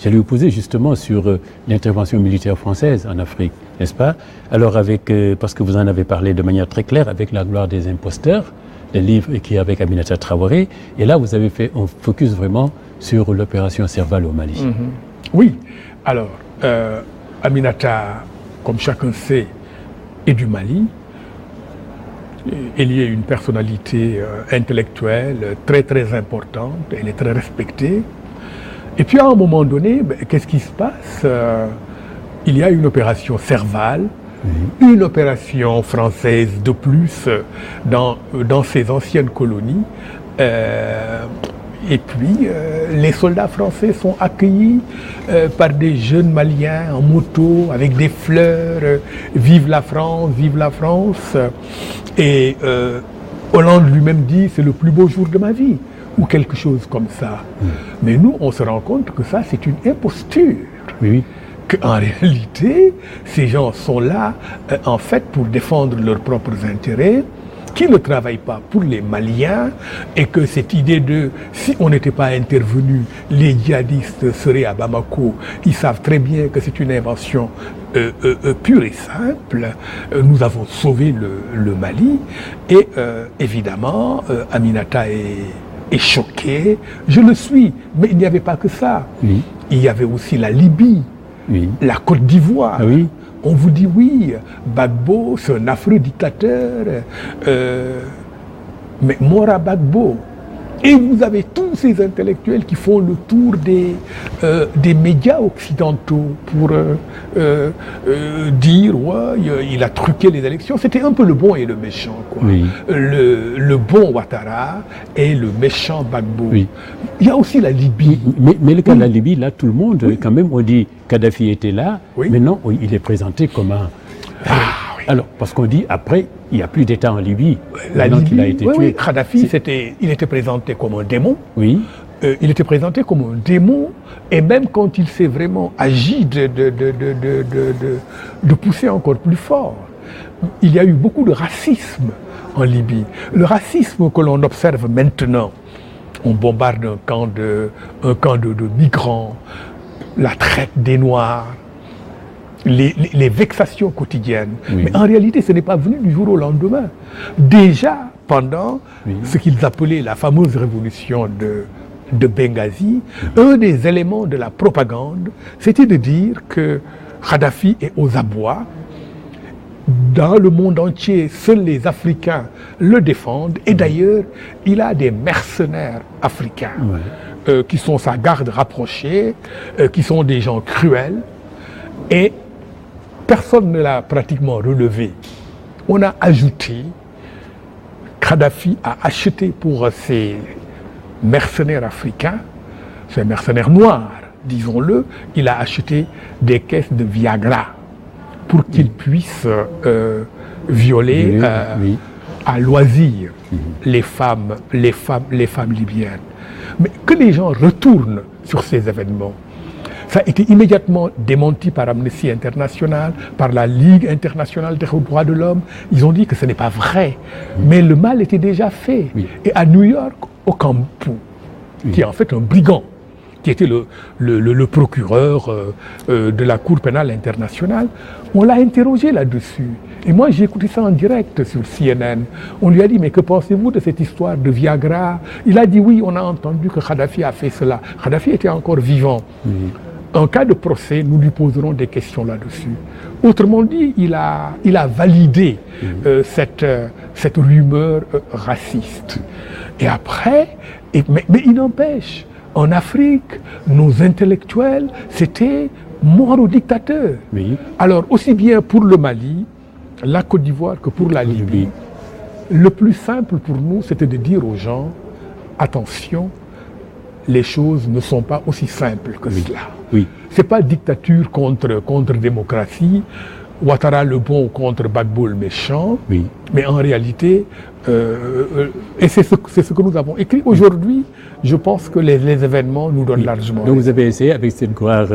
J'allais vous poser justement sur l'intervention militaire française en Afrique, n'est-ce pas? Alors parce que vous en avez parlé de manière très claire avec La gloire des imposteurs, le livre qui est avec Aminata Traoré, et là vous avez fait un focus vraiment sur l'opération Serval au Mali. Oui, alors Aminata, comme chacun sait, est du Mali. Elle y est une personnalité intellectuelle très très importante, elle est très respectée. Et puis à un moment donné, qu'est-ce qui se passe? Il y a une opération Serval, une opération française de plus dans ces anciennes colonies. Et puis les soldats français sont accueillis par des jeunes Maliens en moto, avec des fleurs, vive la France, vive la France. Et Hollande lui-même dit, c'est le plus beau jour de ma vie, ou quelque chose comme ça. Mais nous, on se rend compte que ça, c'est une imposture. Oui. Qu'en réalité, ces gens sont là, en fait, pour défendre leurs propres intérêts, qui ne travaillent pas pour les Maliens, et que cette idée de, si on n'était pas intervenu, les djihadistes seraient à Bamako, ils savent très bien que c'est une invention pure et simple. Nous avons sauvé le Mali, et évidemment, Aminata est choqué, je le suis, mais il n'y avait pas que ça. Oui. Il y avait aussi la Libye, la Côte d'Ivoire. Ah oui. On vous dit oui, Gbagbo, c'est un affreux dictateur, mais mort à Gbagbo. Et vous avez tous ces intellectuels qui font le tour des médias occidentaux pour dire ouais, il a truqué les élections. C'était un peu le bon et le méchant, quoi. Oui. Le bon Ouattara et le méchant Gbagbo. Oui. Il y a aussi la Libye. Mais le cas de la Libye, là, tout le monde, quand même, on dit Kadhafi était là, mais non, il est présenté comme un... Alors, parce qu'on dit, après, il n'y a plus d'État en Libye, maintenant qu'il a été tué. Oui, Kadhafi, il était présenté comme un démon. Oui. Il était présenté comme un démon, et même quand il s'est vraiment agi de pousser encore plus fort, il y a eu beaucoup de racisme en Libye. Le racisme que l'on observe maintenant, on bombarde un camp de migrants, la traite des Noirs, les vexations quotidiennes. Oui. Mais en réalité, ce n'est pas venu du jour au lendemain. Déjà, pendant ce qu'ils appelaient la fameuse révolution de Benghazi, un des éléments de la propagande, c'était de dire que Kadhafi est aux abois. Dans le monde entier, seuls les Africains le défendent. Et d'ailleurs, il a des mercenaires africains qui sont sa garde rapprochée, qui sont des gens cruels. Et personne ne l'a pratiquement relevé. On a ajouté, Kadhafi a acheté pour ces mercenaires africains, ces mercenaires noirs, disons-le, il a acheté des caisses de Viagra pour qu'ils puissent violer à loisir les femmes libyennes. Mais que les gens retournent sur ces événements. Ça a été immédiatement démenti par Amnesty International, par la Ligue internationale des droits de l'homme. Ils ont dit que ce n'est pas vrai. Mais le mal était déjà fait. Et à New York, Ocampo, qui est en fait un brigand, qui était le procureur de la Cour pénale internationale, on l'a interrogé là-dessus. Et moi, j'ai écouté ça en direct sur CNN. On lui a dit, mais que pensez-vous de cette histoire de Viagra? Il a dit, oui, on a entendu que Kadhafi a fait cela. Kadhafi était encore vivant. En cas de procès, nous lui poserons des questions là-dessus. Autrement dit, il a validé cette rumeur raciste. Et après, mais il n'empêche, en Afrique, nos intellectuels, c'était mort aux dictateurs. Alors, aussi bien pour le Mali, la Côte d'Ivoire que pour la Libye, le plus simple pour nous, c'était de dire aux gens, attention, les choses ne sont pas aussi simples que cela. C'est pas dictature contre démocratie, Ouattara le bon contre Gbagbo le méchant, mais en réalité, et c'est ce que nous avons écrit aujourd'hui, je pense que les événements nous donnent largement. Donc vous avez essayé avec cette gloire